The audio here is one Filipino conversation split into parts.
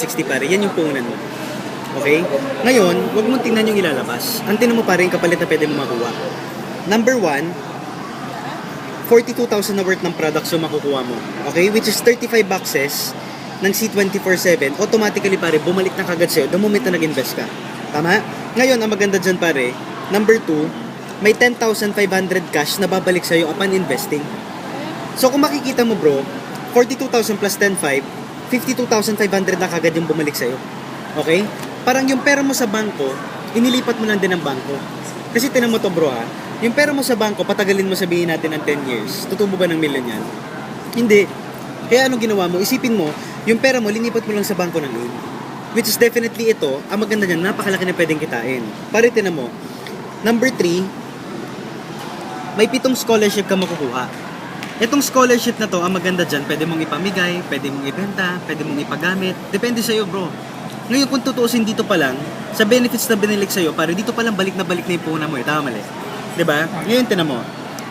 60 pare, yan yung puhunan mo. Okay? Ngayon, huwag mong tingnan yung ilalabas. Ang tingnan mo pare yung kapalit na pwede mo makuha. Number 1, 42,000 na worth ng products yung makukuha mo. Okay? Which is 35 boxes ng C24/7. Automatically pare, bumalik na kagad sa'yo the moment na nag-invest ka. Tama? Ngayon, ang maganda dyan pare, number 2, may 10,500 cash na babalik sa'yo upon investing. So kung makikita mo bro, 42,000 plus 10,500, 52,500 na kagad yung bumalik sa'yo. Okay? Parang yung pera mo sa bangko, inilipat mo lang din ng bangko. Kasi tinan mo to bro ha, yung pera mo sa bangko, patagalin mo sabihin natin ng 10 years, tutubo ba ng milyon yan? Hindi. Kaya anong ginawa mo? Isipin mo, yung pera mo, linipat mo lang sa bangko ng loan. Which is definitely ito, ang maganda dyan, napakalaki na pwedeng kitain. Pare tinan mo, number 3, may 7 scholarship ka makukuha. Itong scholarship na to, ang maganda dyan, pwede mong ipamigay, pwede mong ibenta, pwede mong ipagamit. Depende sa'yo bro. Ngayon kung tutuusin dito pa lang, sa benefits na binilik sa'yo, pare dito pa lang balik na yung puhunan mo eh. Tama mali. Diba? Ngayon tinan mo,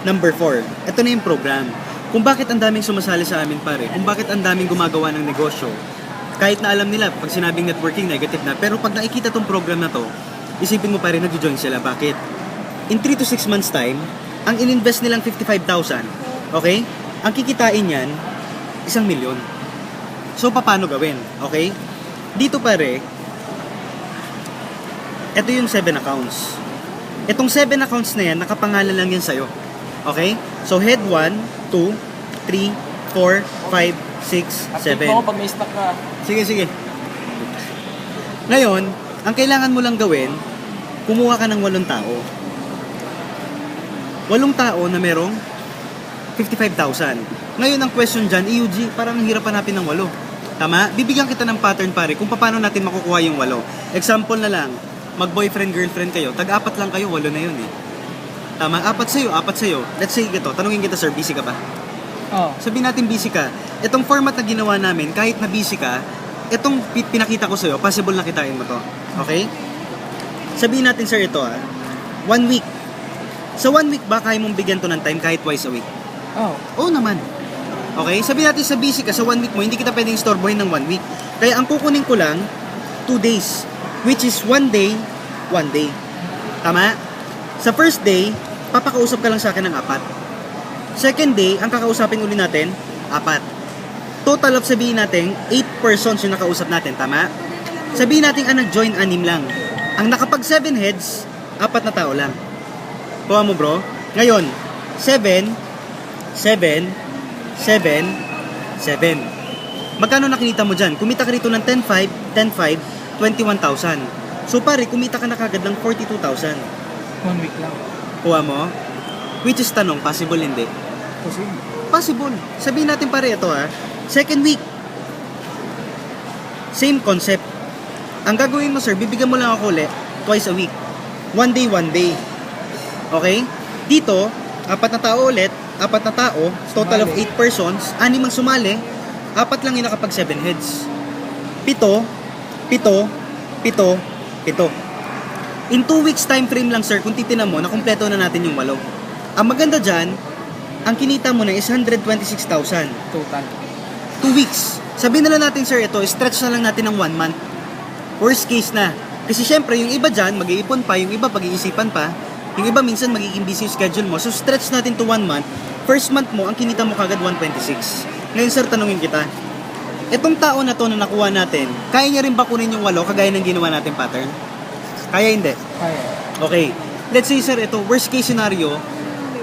number 4, ito na yung program. Kung bakit ang daming sumasali sa amin pare, kung bakit ang daming gumagawa ng negosyo, kahit na alam nila, pag sinabing networking, negative na, pero pag nakikita tong program na to, isipin mo pare, nag-join sila. Bakit? In 3 to 6 months time, ang ininvest nilang 55,000, okay? Ang kikitain yan, 1 milyon. So, paano gawin? Okay? Dito pare, ito yung 7 accounts. Itong 7 accounts na yan, nakapangalan lang yan sa'yo. Okay? So, head 1, 2, 3, 4, 5, 6, 7. Ako pag may stock ka. Sige. Ngayon, ang kailangan mo lang gawin, kumuha ka ng 8 tao. 8 tao na merong 55,000. Ngayon, ang question dyan, EUG, parang hirap hanapin ng 8. Tama? Bibigyan kita ng pattern pare kung paano natin makukuha yung 8. Example na lang, mag-boyfriend, girlfriend kayo, tag-4 lang kayo, 8 na yun eh. Tama? 4 sa'yo. Let's say ito, tanungin kita sir, busy ka ba? Oh. Sabihin natin busy ka. Itong format na ginawa namin, kahit na busy ka, itong pinakita ko sa'yo, possible na kitain mo to. Okay? Sabihin natin sir ito 1 week. Sa 1 week ba kaya mong bigyan to ng time kahit twice a week? Oh. Oo naman. Okay? Sabihin natin sa busy ka, sa 1 week mo, hindi kita pwedeng istorbohin ng 1 week. Kaya ang kukunin ko lang, 2 days. Which is 1 day, 1 day. Tama? Sa first day, papakausap ka lang sa akin ng 4. Second day, ang kakausapin uli natin, 4. Total of sabihin natin, 8 persons yung nakausap natin, tama? Sabihin natin ang nag-join 6 lang. Ang nakapag 7 heads, 4 na tao lang. Kuha mo bro. Ngayon, 7, 7, 7, 7. Magkano nakinita mo dyan? Kumita ka rito ng 10,500, 10,500, 21,000. So pare, kumita ka na kagad ng 42,000. 1 week lang. Kuha mo? Which is tanong, possible hindi? Possible. Sabihin natin pare ito second week. Same concept. Ang gagawin mo sir, bibigyan mo lang ako ulit twice a week. 1 day, 1 day. Okay? Dito, 4 na tao ulit, 4 na tao, total of 8 persons, 6 ang sumali, 4 lang yung nakapag 7 heads. 7, 7, 7. In 2 weeks time frame lang sir, kung titinan mo, nakumpleto na natin yung 8. Ang maganda dyan, ang kinita mo na is 126,000. Total. 2 weeks. Sabihin na lang natin sir, ito, stretch na lang natin ng 1 month. Worst case na. Kasi syempre, yung iba dyan, mag-iipon pa, yung iba pag-iisipan pa, yung iba minsan magiging busy yung schedule mo. So stretch natin to 1 month. First month mo, ang kinita mo kagad 126. Ngayon sir, tanungin kita. Itong tao na to na nakuha natin, kaya niya rin ba kunin yung 8 kagaya ng ginawa natin pattern? Kaya hindi? Kaya. Okay. Let's say sir, ito, worst case scenario,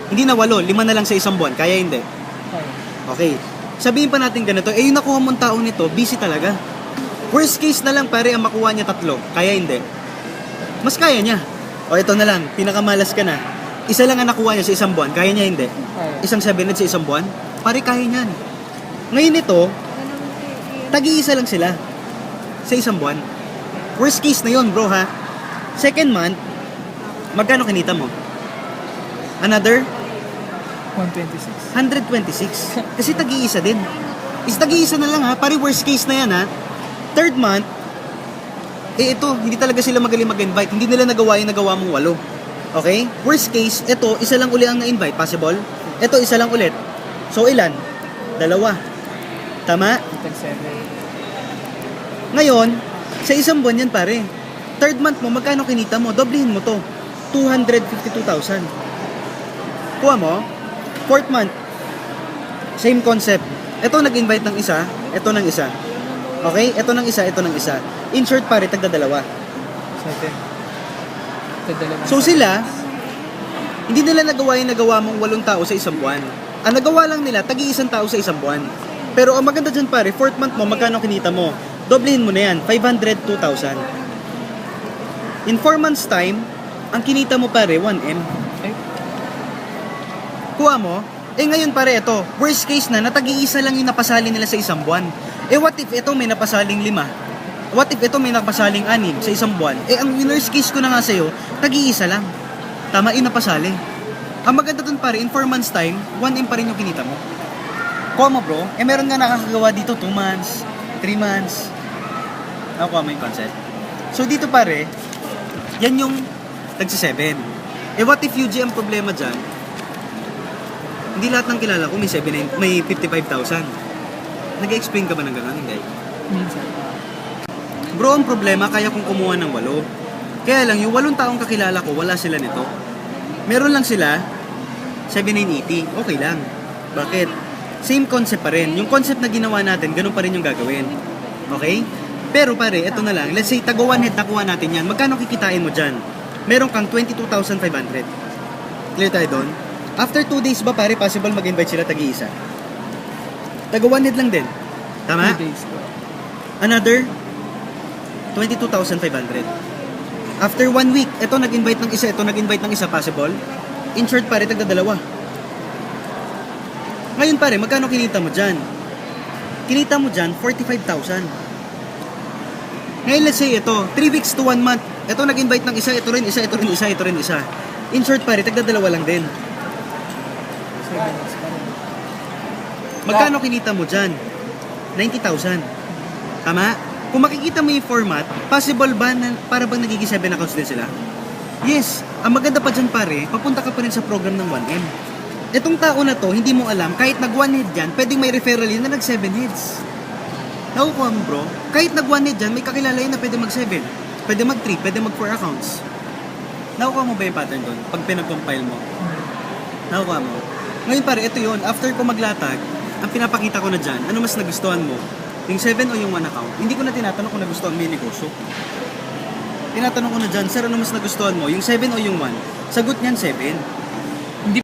hindi na 8, 5 na lang sa isang buwan. Kaya hindi? Kaya. Okay. Sabihin pa natin ganito, yung nakuha mong tao nito, busy talaga. Worst case na lang pare ang makuha niya 3. Kaya hindi? Mas kaya niya. O ito na lang, pinakamalas ka na. Isa lang ang nakuha niya sa isang buwan. Kaya niya hindi? Kaya. Isang 7 heads sa isang buwan? Pare, kaya niyan. Ngayon ito, tag-iisa lang sila sa isang buwan. Worst case na yon bro ha. Second month, magkano kinita mo? Another 126. 126. Kasi tag-iisa din. Is tag-iisa na lang ha. Pare worst case na yan ha. Third month, ito, hindi talaga sila magaling mag-invite. Hindi nila nagawa yung nagawa mong 8. Okay? Worst case, ito, isa lang uli ang na-invite. Possible? Ito, isa lang ulit. So, ilan? 2. Tama? Total 7. Ngayon, sa isang buwan yan pare. Third month mo, magkano kinita mo? Doblehin mo to. 252,000. Kuha mo? Fourth month, same concept. Ito nag-invite ng isa, ito ng isa. Okay? Ito ng isa, ito ng isa. In short pare, tagda dalawa. 7. Tadalawa. So sila, hindi nila nagawa yung nagawa mong 8 tao sa isang buwan. Ang nagawa lang nila, tagi-isang tao sa isang buwan. Pero ang maganda dyan pare, fourth month mo, magkano kinita mo? Doblehin mo na yan, 502,000. In 4 months time, ang kinita mo pare, 1M. Ay, Kuha mo, ngayon pare ito, worst case na, natag-iisa lang yung napasali nila sa isang buwan. What if ito may napasaling 5? What if ito may napasaling 6 sa isang buwan? Ang worst case ko na nga sa'yo, tag-iisa lang. Tama, yung napasali. Ang maganda dun pare, in 4 months time, 1M pa rin yung kinita mo. Kuha mo bro, meron nga nakakagawa dito 2 months, 3 months. Nakuha mo yung concept. So dito pare, yan yung tagsi 7. What if UG ang problema dyan? Hindi lahat ng kilala ko may 55,000. Nag-explain ka ba ng gano'n? Hindi. minsan. Bro, ang problema, kaya kong kumuha ng 8. Kaya lang, yung 8 taong kakilala ko, wala sila nito. Meron lang sila, 7980. Okay lang. Bakit? Same concept pa rin. Yung concept na ginawa natin, ganun pa rin yung gagawin. Okay? Pero pare, eto na lang. Let's say, taga 1 head nakuha natin yan. Magkano kikitain mo dyan? Meron kang 22,500. Clear tayo doon? After 2 days ba pare, possible mag-invite sila tag-iisa? Taga 1 head lang din. Tama? 2 days. Another 22,500. After 1 week, ito nag-invite ng isa, ito nag-invite ng isa, possible? In short pare, tagda dalawa. Ngayon pare, magkano kinita mo dyan? Kinita mo dyan, 45,000. Ngayon let's say ito, 3 weeks to 1 month. Ito nag-invite ng isa, ito rin isa, ito rin isa, ito rin isa. In short pare, tagda dalawa lang din. 7 days pa rin. Magkano kinita mo dyan? 90,000. Tama? Kung makikita mo yung format, possible ba na para bang nagiging 7 accounts din sila? Yes. Ang maganda pa dyan pare, papunta ka pa rin sa program ng 1M. Etong tao na to, hindi mo alam, kahit nag 1 head dyan, pwedeng may referral yun na nag 7 heads. Nakukuha mo bro, kahit nag 1 head dyan, may kakilala yun na pwede mag 7. Pwede mag 3, pwede mag 4 accounts. Nakukuha mo ba yung pattern doon? Pag pinag-compile mo. Nakukuha mo. Ngayon pare, ito yun. After ko maglatag, ang pinapakita ko na dyan, ano mas nagustuhan mo? Yung 7 o yung 1 account? Hindi ko na tinatanong kung nagustuhan mo yung negosyo. Tinatanong ko na dyan, sir, ano mas nagustuhan mo? Yung 7 o yung 1? Sagot niyan, 7.